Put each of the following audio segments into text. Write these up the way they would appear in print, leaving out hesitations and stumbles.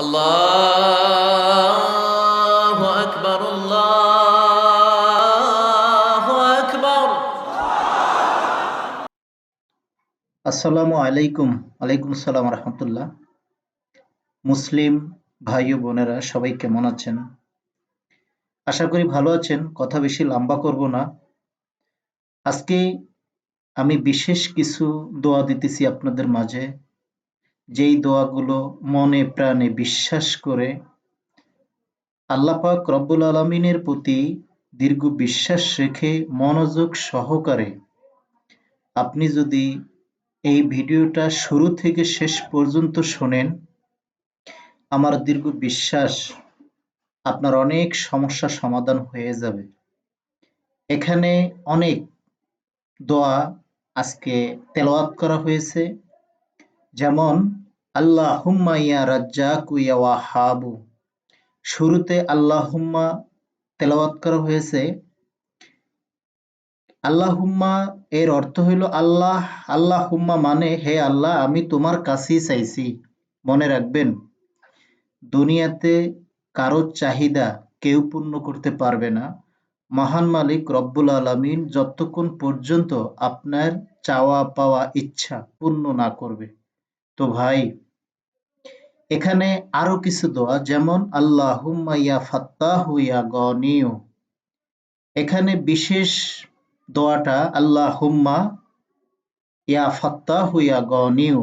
আল্লাহু আকবার, আল্লাহু আকবার। আসসালামু আলাইকুম। ওয়ালাইকুম আসসালাম রহমতুল্লাহ। মুসলিম ভাই ও বোনেরা সবাই কেমন আছেন? আশা করি ভালো আছেন। কথা বেশি লম্বা করব না। আজকে আমি বিশেষ কিছু দোয়া দিতেছি আপনাদের মাঝে, যেই দোয়াগুলো মনে প্রাণে বিশ্বাস করে আল্লাহ পাক রব্বুল আলামিনের প্রতি দীর্ঘ বিশ্বাস রেখে মনোযোগ সহকারে আপনি যদি এই ভিডিওটা শুরু থেকে শেষ পর্যন্ত শোনেন, আমার দীর্ঘ বিশ্বাস আপনার অনেক সমস্যা সমাধান হয়ে যাবে। এখানে অনেক দোয়া আজকে তেলাওয়াত করা হয়েছে, যেমন আল্লাহুম্মা ইয়া রাজ্জাকু ইয়া ওয়াহাবু। শুরুতে আল্লাহুম্মা তেলাওয়াত করা হয়েছে। আল্লাহুম্মা এর অর্থ হইল আল্লাহ। আল্লাহুম্মা মানে হে আল্লাহ, আমি তোমার কাছেই চাইছি। মনে রাখবেন, দুনিয়াতে কারো চাহিদা কেউ পূর্ণ করতে পারবে না। মহান মালিক রব্বুল আলামিন যতক্ষণ পর্যন্ত আপনার চাওয়া পাওয়া ইচ্ছা পূর্ণ না করবে। তো ভাই, এখানে আরো কিছু দোয়া, যেমন আল্লাহুম্মা ইয়া ফাত্তাহু ইয়া গনিয়ু। এখানে বিশেষ দোয়াটা আল্লাহুম্মা ইয়া ফাত্তাহু ইয়া গনিয়ু।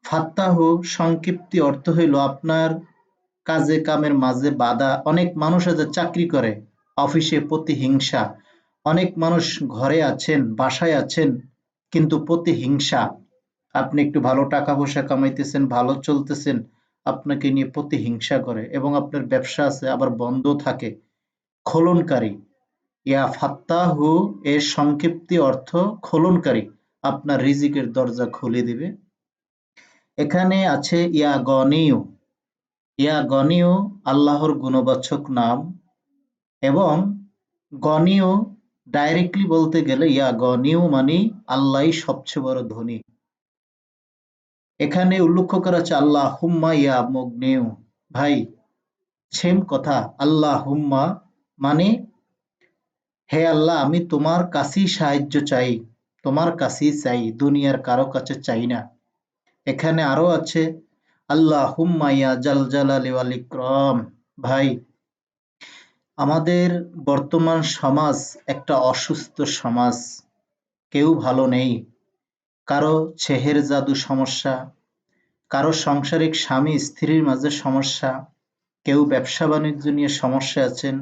ফাত্তাহু সংক্ষিপ্তি অর্থ হইল আপনার কাজে কামের মাঝে বাধা। অনেক মানুষ আছে চাকরি করে, অফিসে প্রতিহিংসা। অনেক মানুষ ঘরে আছেন, বাসায় আছেন, কিন্তু প্রতিহিংসা। আপনি একটু ভালো টাকা পয়সা কামাইতেছেন, ভালো চলতেছেন, আপনাকে নিয়ে প্রতিহিংসা করে, এবং আপনার ব্যবসা আছে আবার বন্ধ থাকে। খোলনকারী। ইয়া ফাত্তাহু এর সংক্ষিপ্তি অর্থ খোলনকারী, আপনার রিজিকের দরজা খুলে দিবে। এখানে আছে ইয়া গনিয়ু। ইয়া গনিয়ু আল্লাহর গুণবাচক নাম, এবং গনিয়ু ডাইরেক্টলি বলতে গেলে ইয়া গনিয়ু মানে আল্লাহই সবচেয়ে বড় ধনী। এখানে উল্লেখ করা আছে আল্লাহুম্মা ইয়া মুগনিয়ু। ভাই, সেম কথা। আল্লাহুম্মা মানে হে আল্লাহ, আমি তোমার কাছেই সাহায্য চাই, তোমার কাছেই চাই, দুনিয়ার কারো কাছে চাই না। এখানে আরো আছে আল্লাহুম্মা ইয়া জাল জালালি ওয়াল ইকরাম। ভাই, আমাদের বর্তমান সমাজ একটা অসুস্থ সমাজ। কেউ ভালো নেই। কারো ছেহের জাদু সমস্যা, কারো সাংসারিক স্বামী স্ত্রীর মাঝে সমস্যা, কেউ ব্যবসা বাণিজ্য নিয়ে সমস্যা আছেন,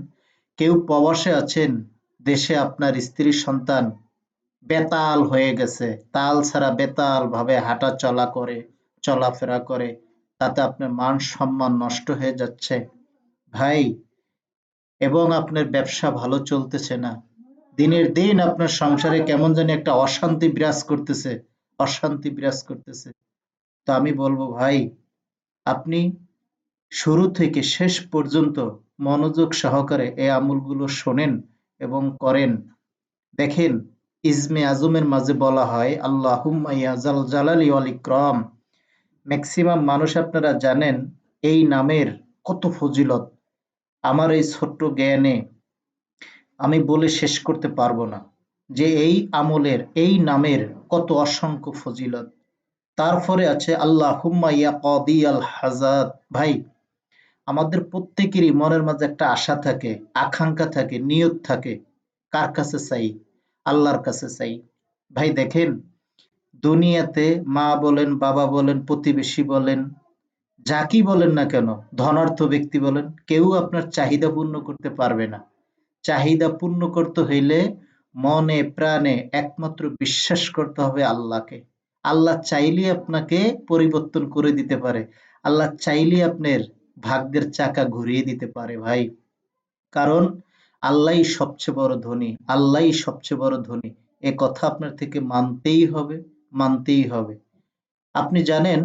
কেউ প্রবাসে আছেন, দেশে আপনার স্ত্রী সন্তান বেতাল হয়ে গেছে, তাল ছাড়া বেতাল ভাবে হাঁটা চলা করে, চলাফেরা করে, তাতে আপনার মান সম্মান নষ্ট হয়ে যাচ্ছে ভাই। এবং আপনার ব্যবসা ভালো চলতেছে না। দিনের দিন আপনার সংসারে কেমন জানি একটা অশান্তি বিরাজ করতেছে, অশান্তি বিরাজ করতেছে। তো আমি বলবো ভাই, আপনি শুরু থেকে শেষ পর্যন্ত মনোযোগ সহকারে এই আমলগুলো শোনেন এবং করেন। দেখেন, ইজমে আজমের মাঝে বলা হয় আল্লাহুম্মা ইয়া জাল জালালি ওয়াল ইকরাম। ম্যাক্সিমাম মানুষ আপনারা জানেন এই নামের কত ফজিলত। আমার এই ছোট্ট জ্ঞানে আমি বলে শেষ করতে পারবো না যে এই আমলের, এই নামের কত অসংখ্য ফজিলত। তারপরে আছে আল্লাহুম্মা ইয়া কাদি আল হাজাত। ভাই, আমাদের প্রত্যেকেরই মনের মাঝে একটা আশা থাকে, আকাঙ্ক্ষা থাকে, নিয়ত থাকে। কার কাছে চাই? আল্লাহর কাছে চাই। ভাই দেখেন, দুনিয়াতে মা বলেন, বাবা বলেন, প্রতিবেশী বলেন, যাকেই বলেন না কেন, ধনার্থ ব্যক্তি বলেন, কেউ আপনার চাহিদা পূর্ণ করতে পারবে না। চাহিদা পূর্ণ করতে হইলে মনে প্রাণে একমাত্র বিশ্বাস করতে হবে আল্লাহকে। আল্লাহ চাইলে আপনাকে পরিবর্তন করে দিতে পারে। আল্লাহ চাইলে আপনার ভাগ্যের চাকা ঘুরিয়ে দিতে পারে ভাই। কারণ আল্লাহই সবচেয়ে বড় ধনী, আল্লাহই সবচেয়ে বড় ধনী। এ কথা আপনার থেকে মানতেই হবে, মানতেই হবে। আপনি জানেন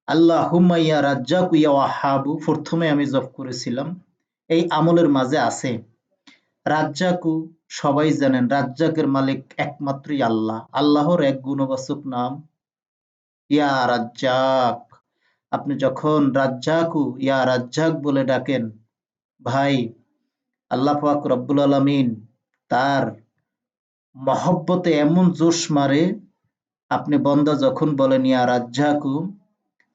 আল্লাহুম্মা ইয়া রাজ্জাকু ইয়া ওয়াহাবু প্রথমে আমি জপ করেছিলাম। এই আমলের মাঝে আছে রাজ্জাকু। সবাই জানেন রাজ্জাকের মালিক একমাত্রই আল্লাহ। আল্লাহর এক গুণবাচক নাম ইয়া রাজ্জাক। আপনি যখন রাজ্জাকু ইয়া রাজ্জাক বলে ডাকেন, ভাই আল্লাহ পাক রব্বুল আলামিন তার মহব্বতে এমন জোশ মারে, আপনি বন্দা যখন বলেন ইয়া রাজ্জাকু,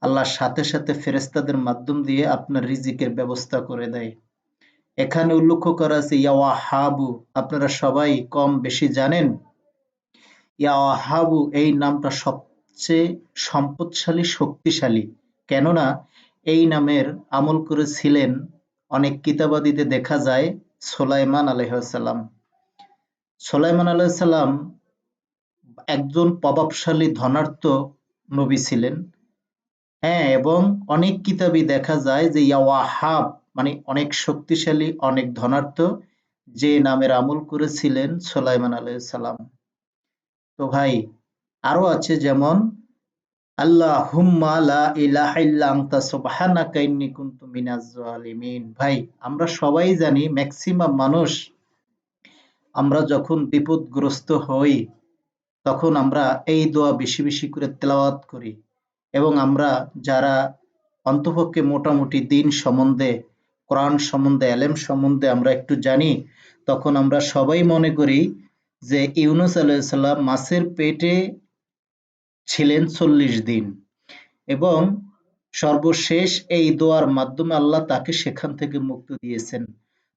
আল্লাহ সাথে সাথে ফেরেশতাদের মাধ্যম দিয়ে আপনার রিজিকের ব্যবস্থা করে দেয়। এখানে উল্লেখ করা আছে ইয়া ওয়াহাবু, আপনারা সবাই কম বেশি জানেন ইয়া ওয়াহাবু এই নামটা সবচেয়ে সম্পদশালী, শক্তিশালী। কেননা এই নামের আমল করেছিলেন, অনেক কিতাবাদিতে দেখা যায়, সোলাইমান আলাইহিসসালাম। সোলাইমান আলাইহিসসালাম একজন প্রভাবশালী ধনাঢ্য নবী ছিলেন। হ্যাঁ, এবং অনেক কিতাবই দেখা যায় যে ইয়া ওয়াহাব মানে অনেক শক্তিশালী, অনেক ধনাঢ্য, যে নামের আমল করেছিলেন সোলাইমান আলাইহিসসালাম। তো ভাই আরো আছে, যেমন আল্লাহুম্মা লা ইলাহা ইল্লা আনতা সুবহানাকা ইন্নী কুনতু মিনাজ জালিমিন। ভাই আমরা সবাই জানি, ম্যাক্সিমাম মানুষ আমরা যখন বিপদগ্রস্ত হই তখন আমরা এই দোয়া বেশি বেশি করে তেলাওয়াত করি, এবং আমরা যারা অন্তপক্ষে মোটামুটি দিন সম্বন্ধে, কোরআন সম্বন্ধে, এলেম সম্বন্ধে আমরা একটু জানি, তখন আমরা সবাই মনে করি যে ইউনূস আলাইহিস সালাম মাছের পেটে ছিলেন ৪০ দিন, এবং সর্বশেষ এই দোয়ার মাধ্যমে আল্লাহ তাকে সেখান থেকে মুক্তি দিয়েছেন।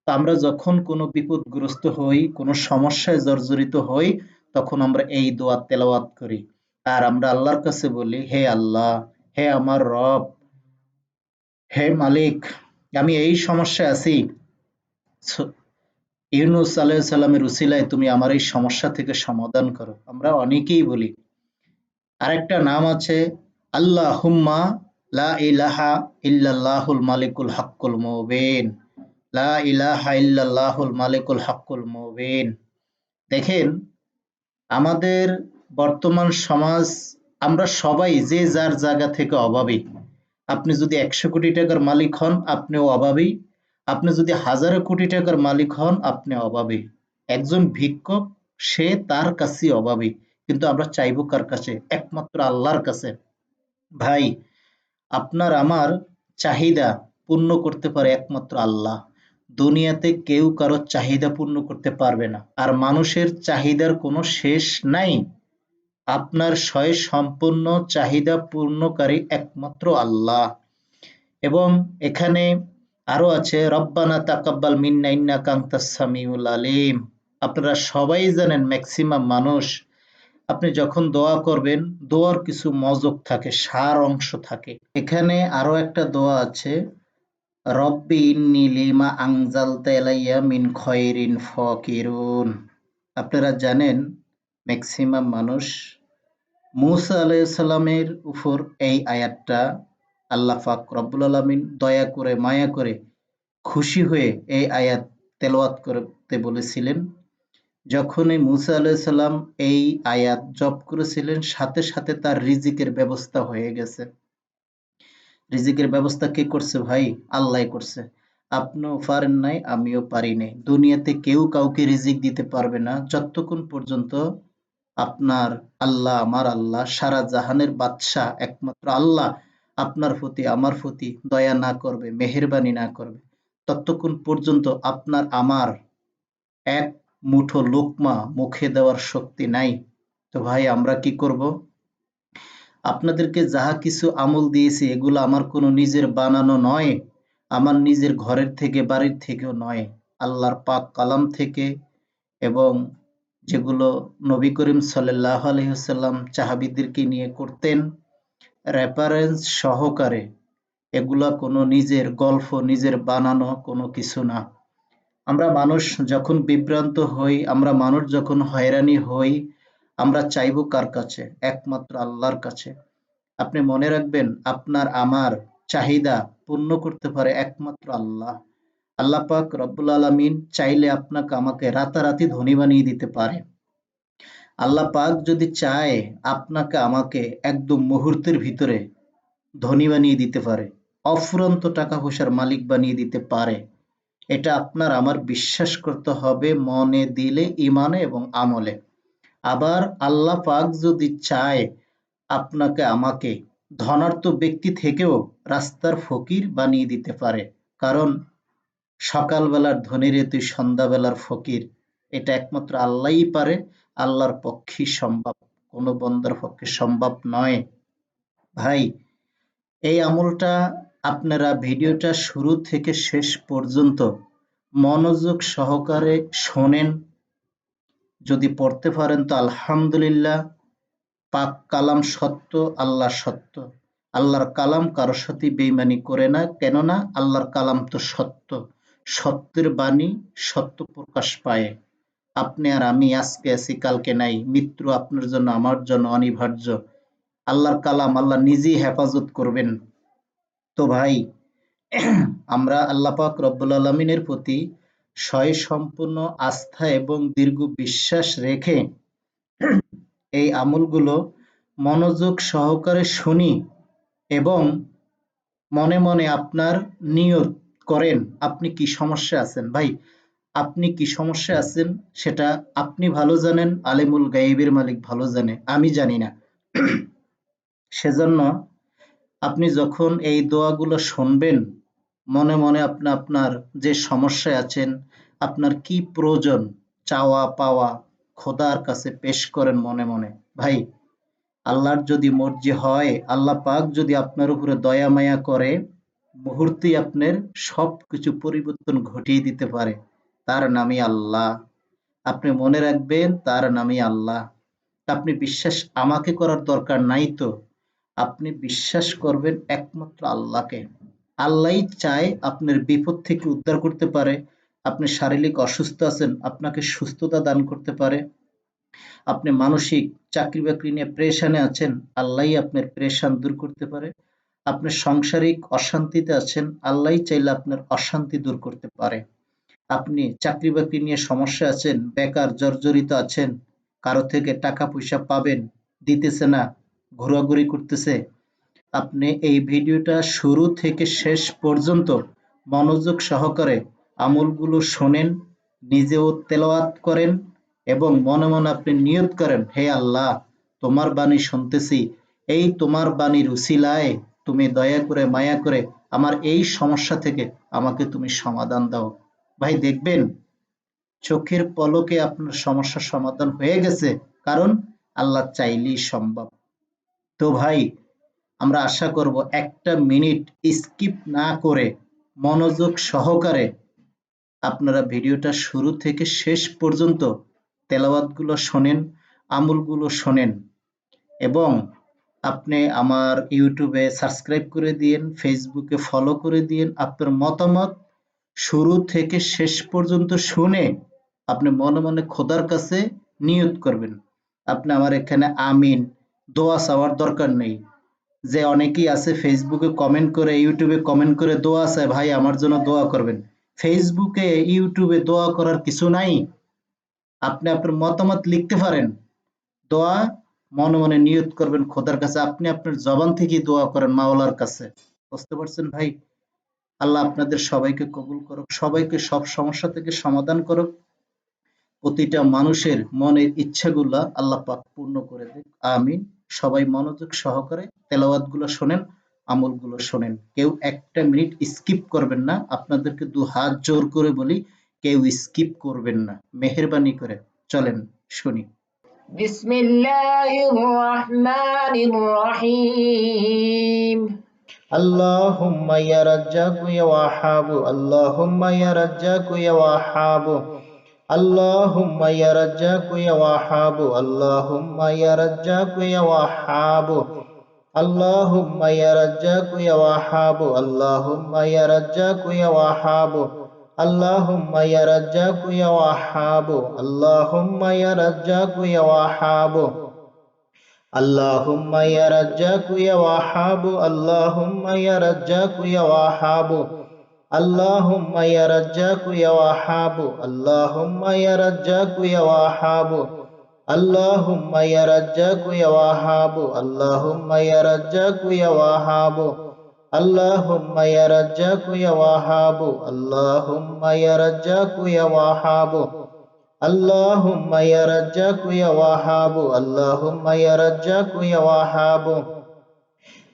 তো আমরা যখন কোনো বিপদগ্রস্ত হই, কোনো সমস্যায় জর্জরিত হই, তখন আমরা এই দোয়া তেলাওয়াত করি। আর আমরা আল্লাহর কাছে বলি, হে আল্লাহ, হে আমার রব, হে মালিক, আমি এই সমস্যায় আছি, ইউনূস আলাইহিস সালামের উসিলায় তুমি আমার এই সমস্যা থেকে সমাধান করো। আমরা অনেকেই বলি। আরেকটা নাম আছে আল্লাহুম্মা লা ইলাহা ইল্লাল্লাহুল মালিকুল হাক্কুল মুবিন। লা ইলাহা ইল্লাল্লাহুল মালিকুল হাক্কুল মুবিন। দেখেন, আমাদের বর্তমান সমাজ, আমরা সবাই যে যার জায়গা থেকে অভাবী। আপনি যদি ১০০ কোটি টাকার মালিক হন, আপনিও অভাবী। আপনি যদি হাজারো কোটি টাকার মালিক হন, আপনি অভাবী। একজন ভিক্ষুক, সে তার কাছেই অভাবী। কিন্তু আমরা চাইবো কার কাছে? একমাত্র আল্লাহর কাছে। ভাই আপনার আমার চাহিদা পূর্ণ করতে পারে একমাত্র আল্লাহ। দুনিয়াতে কেউ কারো চাহিদা পূর্ণ করতে পারবে না। আর মানুষের চাহিদার কোনো শেষ নাই। আপনার সম্পূর্ণ চাহিদা পূর্ণকারী একমাত্র আল্লাহ। এবং এখানে আরো আছে রব্বানা তাকাব্বাল মিন্না ইন্নাকা আনতাস সামিউল আলিম। আপনারা সবাই জানেন, ম্যাক্সিমাম মানুষ, আপনি যখন দোয়া করবেন, দোয়ার কিছু মজক থাকে, সার অংশ থাকে। এখানে আরো একটা দোয়া আছে, রব্বি ইন্নী লিমা আনজালতা ইলাইয়া মিন খয়রিন ফাকিরুন। আপনারা জানেন, ম্যাক্সিমাম মানুষ মূসা আলাইহিস সালামের উপর এই আয়াতটা আল্লাহ পাক রব্বুল আলামিন দয়া করে, মায়া করে, খুশি হয়ে এই আয়াত তেলাওয়াত করতে বলেছিলেন। যখনই মূসা আলাইহিস সালাম এই আয়াত জপ করেছিলেন, সাথে সাথে তার রিজিকের ব্যবস্থা হয়ে গেছে। রিজিকের ব্যবস্থা কে করছে ভাই? আল্লাহ করছে। আপনিও পারেন নাই, আমিও পারি নাই। দুনিয়াতে কেউ কাউকে রিজিক দিতে পারবে না যতক্ষণ পর্যন্ত আপনার আল্লাহ, আমার আল্লাহ, সারা জাহানের বাদশাহ একমাত্র আল্লাহ আপনার প্রতি, আমার প্রতি দয়া না করবে, মেহেরবানি না করবে, ততক্ষণ পর্যন্ত আপনার আমার এক মুঠো লোকমা মুখে দেওয়ার শক্তি নাই। তো ভাই আমরা কি করব? আপনাদেরকে যাহা কিছু আমল দিয়েছি, এগুলো আমার কোনো নিজের বানানো নয়, আমার নিজের ঘরের থেকে, বাড়ির থেকেও নয়, আল্লাহর পাক কালাম থেকে, এবং যেগুলো নবী করিম সাল্লাল্লাহু আলাইহি ওয়াসাল্লাম সাহাবীদেরকে নিয়ে করতেন, রেফারেন্স সহকারে। এগুলা কোনো নিজের গল্প, নিজের বানানো কোনো কিছু না। আমরা মানুষ যখন বিভ্রান্ত হই, আমরা মানুষ যখন হয়রানি হই, আমরা চাইবো কার কাছে? একমাত্র আল্লাহর কাছে। আপনি মনে রাখবেন, আপনার আমার চাহিদা পূর্ণ করতে পারে একমাত্র আল্লাহ। আল্লাহ পাক রব্বুল আলামিন চাইলে আপনাকে আমাকে রাতারাতি ধনী বানিয়ে দিতে পারে। আল্লাহ পাক যদি চায়, আপনাকে আমাকে একদম মুহূর্তের ভিতরে ধনী বানিয়ে দিতে পারে, অফুরন্ত টাকা পয়সার মালিক বানিয়ে দিতে পারে। এটা আপনার আমার বিশ্বাস করতে হবে মনে, দিলে, ইমানে এবং আমলে। আবার আল্লাহ পাক যদি চায়, আপনাকে আমাকে ধনাঢ্য ব্যক্তি থেকেও রাস্তার ফকির বানিয়ে দিতে পারে। কারণ সকালবেলার ধনীরে তুই সন্ধ্যাবেলার ফকির, এটা একমাত্র আল্লাহই পারে। আল্লাহর পক্ষেই সম্ভব, কোনো বন্দার পক্ষে সম্ভব নয়। ভাই, এই আমলটা আপনারা ভিডিওটা শুরু থেকে শেষ পর্যন্ত মনোযোগ সহকারে শোনেন। যদি পড়তে পারেন তো আলহামদুলিল্লাহ। পাক কালাম সত্য, আল্লাহ সত্য। আল্লাহর কালাম কারোর সাথে বেইমানি করে না, কেননা আল্লাহর কালাম তো সত্য। সত্যের বাণী সত্য প্রকাশ পায়। আপনি আর আমি আজকে আছি কালকে নাই, মৃত্যু আপনার জন্য আমার জন্য অনিবার্য। আল্লাহর কালাম আল্লাহ নিজেই হেফাজত করবেন। তো ভাই, আমরা আল্লাহ পাক রব্বুল আলামিনের প্রতি সম্পূর্ণ আস্থা এবং দীর্ঘ বিশ্বাস রেখে এই আমলগুলো মনোযোগ সহকারে শুনি এবং মনে মনে আপনার নিয়ত করেন আপনি কি সমস্যা আছেন। ভাই, আপনি কি সমস্যা আছেন সেটা আপনি ভালো জানেন, আলিমুল গাইবের মালিক ভালো জানে, আমি জানি না। সেজন্য আপনি যখন এই দোয়াগুলো শুনবেন, মনে মনে আপনি আপনার যে সমস্যায় আছেন, আপনার কি প্রয়োজন, চাওয়া পাওয়া খোদার কাছে পেশ করেন মনে মনে। ভাই, আল্লাহর যদি মর্জি হয়, আল্লাহ পাক যদি আপনার উপরে দয়া মায়া করে, মুহূর্তেই আপনার সবকিছু পরিবর্তন ঘটিয়ে দিতে পারে। তার নামই আল্লাহ। আপনি মনে রাখবেন, তার নামই আল্লাহ। আপনি বিশ্বাস আমাকে করার দরকার নাই তো, আপনি বিশ্বাস করবেন একমাত্র আল্লাহকে। আল্লাহই চায় আপনার বিপদ থেকে উদ্ধার করতে পারে। আপনি শারীরিক অসুস্থ আছেন, আপনাকে সুস্থতা দান করতে পারে। আপনি মানসিক চাকরি বাকরি নিয়ে প্রেশানে আছেন, আল্লাহই আপনার প্রেশান দূর করতে পারে। আপনি সাংসারিক অশান্তিতে আছেন, আল্লাহই চাইলে আপনার অশান্তি দূর করতে পারে। আপনি চাকরি বাকরি নিয়ে সমস্যা আছেন, বেকার জর্জরিত আছেন, কারো থেকে টাকা পয়সা পাবেন, দিতেছে না, ঘোরাঘুরি করতেছে। আপনি এই ভিডিওটা শুরু থেকে শেষ পর্যন্ত মনোযোগ সহকারে আমলগুলো শোনেন, নিজেও তেলাওয়াত করেন এবং মনে মনে আপনি নিয়ত করেন, হে আল্লাহ, তোমার বাণী শুনতেছি, এই তোমার বাণীর উসিলায় তুমি দয়া করে মায়া করে আমার এই সমস্যা থেকে আমাকে তুমি সমাধান দাও। ভাই, দেখবেন চোখের পলকে আপনার সমস্যার সমাধান হয়ে গেছে। কারণ আল্লাহ চাইলেই সম্ভব। তো ভাই, আমরা আশা করব একটা মিনিট স্কিপ না করে মনোযোগ সহকারে আপনারা ভিডিওটা শুরু থেকে শেষ পর্যন্ত তেলাওয়াতগুলো শোনেন, আমলগুলো শোনেন এবং আপনি আমার ইউটিউবে সাবস্ক্রাইব করে দিয়েন, ফেসবুকে ফলো করে দিয়েন। আপনার মতামত শুরু থেকে শেষ পর্যন্ত শুনে আপনি মনে মনে খোদার কাছে নিয়ত করবেন। আপনি আমার এখানে আমিন দোয়া চাওয়ার দরকার নেই। যে অনেকেই আছে ফেসবুকে কমেন্ট করে, ইউটিউবে কমেন্ট করে দোয়া চায়, ভাই আমার জন্য দোয়া করবেন। ফেসবুকে ইউটিউবে দোয়া করার কিছু নাই। আপনি আপনার মতামত লিখতে পারেন, দোয়া মনে মনে নিয়ত করবেন খোদার কাছে, আপনি আপনার জবান থেকে দোয়া করেন মাওলার কাছে। বুঝতে পারছেন ভাই? আল্লাহ আপনাদের সবাইকে কবুল করুক, সবাইকে সব সমস্যা থেকে সমাধান করুক, প্রতিটা মানুষের মনের ইচ্ছাগুলা আল্লাহ পাক পূর্ণ করে দিক, আমিন। সবাই মনোযোগ সহকারে তেলাওয়াতগুলো শোনেন, আমলগুলো শোনেন। কেউ একটা মিনিট স্কিপ করবেন না, আপনাদেরকে দু হাত জোর করে বলি, কেউ স্কিপ করবেন না, মেহেরবানি করে। চলেন শুনি। بسم الله الرحمن الرحيم اللهم يا رزاق يا وهاب، اللهم يا رزاق يا وهاب، اللهم يا رزاق يا وهاب، اللهم يا رزاق يا وهاب، اللهم يا رزاق يا وهاب، اللهم يا رزاق يا وهاب، اللهم يا رزاق يا وهاب، اللهم يا رزاق يا وهاب، اللهم يا رزاق يا وهاب، اللهم يا رزاق يا وهاب، اللهم يا رزاق يا وهاب، اللهم يا رزاق يا وهاب، اللهم يا رزاق يا وهاب، اللهم يا رزاق يا وهاب، اللهم يا رزاق يا وهاب، اللهم يا رزاق يا وهاب، اللهم يا رزاق يا وهاب، اللهم يا رزاق يا وهاب،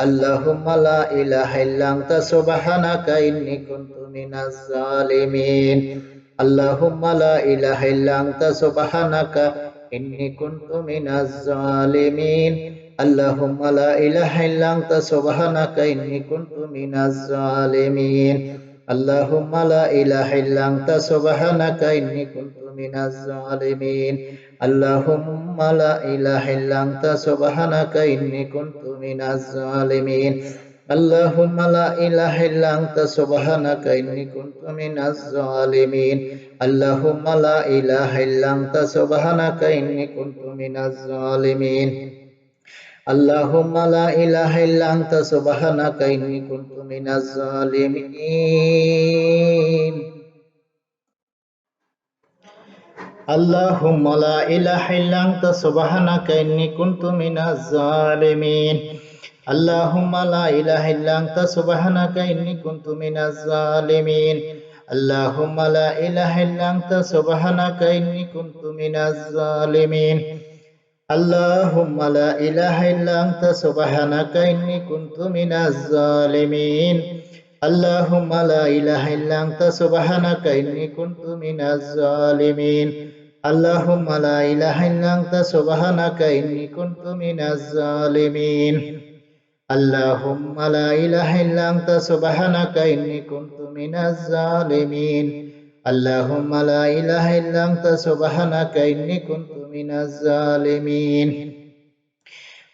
اللهم لا إله إلا أنت سبحانك إني كنت من الظالمين اللهم لا إله إلا أنت سبحانك إني كنت من الظالمين اللهم لا إله إلا أنت سبحانك إني كنت من الظالمين اللهم لا إله إلا أنت سبحانك إني كنت من الظالمين اللهم لا إله إلا أنت سبحانك إني كنت من الظالمين اللهم لا إله إلا أنت سبحانك إني كنت من الظالمين اللهم لا إله إلا أنت سبحانك إني كنت من الظالمين اللهم لا إله إلا أنت سبحانك إني كنت من الظالمين اللهم لا إله إلا أنت سبحانك إني كنت من الظالمين اللهم لا إله إلا أنت سبحانك إني كنت من الظالمين اللهم لا إله إلا أنت سبحانك إني كنت من الظالمين اللهم لا إله إلا أنت سبحانك إني كنت من الظالمين اللهم لا إله إلا أنت سبحانك إني كنت من الظالمين اللهم لا إله إلا أنت سبحانك إني كنت من الظالمين اللهم لا إله إلا أنت سبحانك إني كنت من الظالمين اللهم لا إله إلا أنت سبحانك إني كنت من الظالمين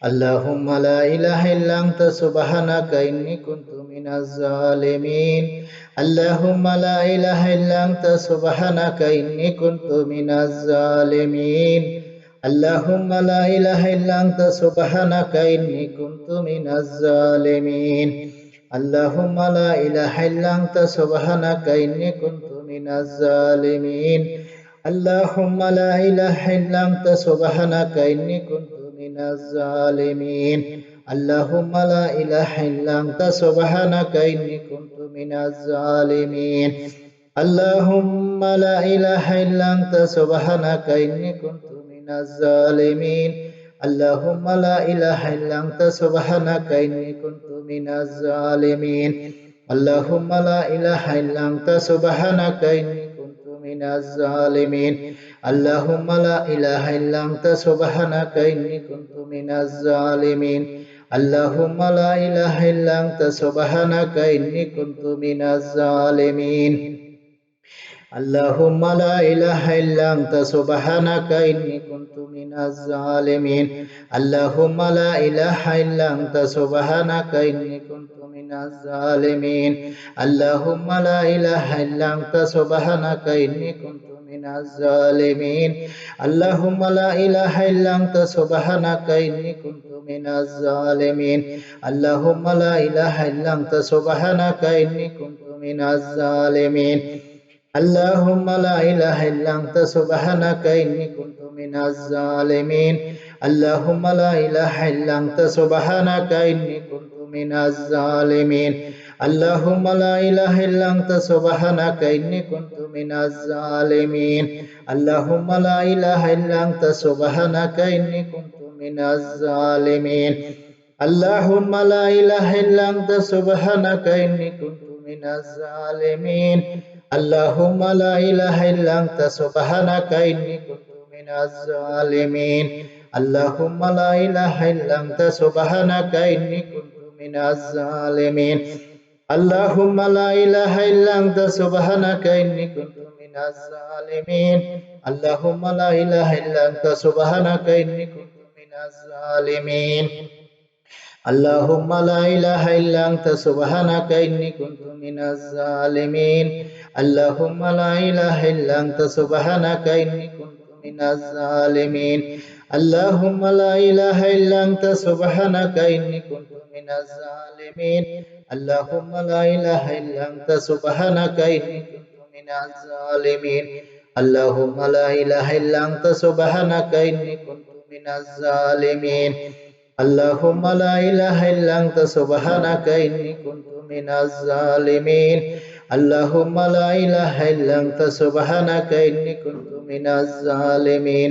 اللهم لا إله إلا أنت سبحانك إني كنت من الظالمين اللهم لا إله إلا أنت سبحانك إني كنت من الظالمين اللهم لا إله إلا أنت سبحانك إني كنت من الظالمين اللهم لا إله إلا أنت سبحانك إني كنت من الظالمين اللهم لا إله إلا أنت سبحانك إني كنت من الظالمين اللهم لا إله إلا أنت سبحانك إني كنت من الظالمين اللهم لا إله إلا أنت سبحانك إني كنت من الظالمين اللهم لا إله إلا أنت سبحانك إني كنت من الظالمين اللهم لا إله إلا أنت سبحانك إني كنت من الظالمين اللهم لا إله إلا أنت سبحانك إني كنت من الظالمين اللهم لا إله إلا أنت سبحانك إني كنت من الظالمين اللهم لا إله إلا أنت سبحانك إني كنت من الظالمين اللهم لا إله إلا أنت سبحانك إني كنت من الظالمين اللهم لا إله إلا أنت سبحانك إني كنت من الظالمين اللهم لا إله إلا أنت سبحانك إني كنت من الظالمين اللهم لا إله إلا أنت سبحانك إني كنت من الظالمين اللهم لا إله إلا أنت سبحانك إني كنت من الظالمين اللهم لا إله إلا أنت سبحانك إني كنت من الظالمين اللهم لا إله إلا أنت سبحانك إني كنت من الظالمين اللهم لا إله إلا أنت سبحانك إني كنت من الظالمين اللهم لا إله إلا أنت سبحانك إني كنت من الظالمين اللهم لا إله إلا أنت سبحانك إني كنت من الظالمين اللهم لا إله إلا أنت سبحانك إني كنت من الظالمين اللهم لا إله إلا أنت سبحانك إني كنت من الظالمين اللهم لا إله إلا أنت سبحانك إني كنت من الظالمين اللهم لا إله إلا أنت سبحانك إني كنت من الظالمين اللهم لا إله إلا أنت سبحانك إني كنت من الظالمين اللهم لا إله إلا أنت سبحانك إني كنت من الظالمين اللهم لا إله إلا أنت سبحانك إني كنت من الظالمين اللهم لا إله إلا أنت سبحانك إني كنت من الظالمين اللهم لا إله إلا أنت سبحانك إني كنت من الظالمين اللهم لا إله إلا أنت سبحانك إني كنت من الظالمين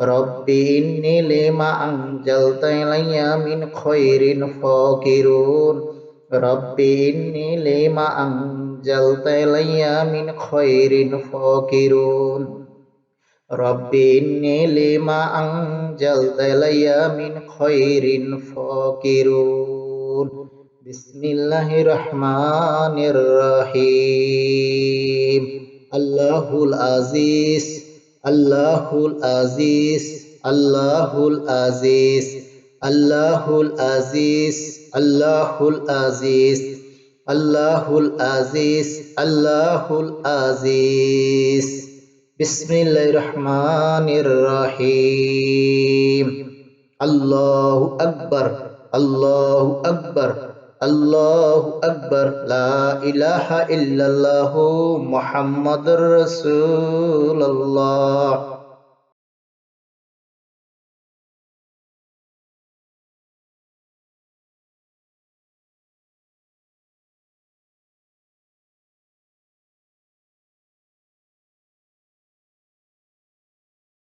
রব্বি ইন্নী লিমা আনজালতা ইলাইয়া মিন খায়রিন ফাকিরুন রব্বি ইন্নী লিমা আনজালতা ইলাইয়া মিন খায়রিন ফাকিরুন রব্বি ইন্নী লিমা আনজালতা ইলাইয়া মিন খায়রিন ফাকিরুন বিসমিল্লাহির রহমানির রহিম আল্লাহুল আজিজ আল্লাহুল আজিজ আল্লাহুল আজিজ আল্লাহুল আজিজ আল্লাহুল আজিজ আল্লাহুল আজিজ আল্লাহুল আজিজ বিসমিল্লাহির রহমানির রহিম আল্লাহু আকবার আল্লাহু আকবার আল্লাহু আকবার লা ইলাহা ইল্লাল্লাহু মুহাম্মাদুর রাসূলুল্লাহ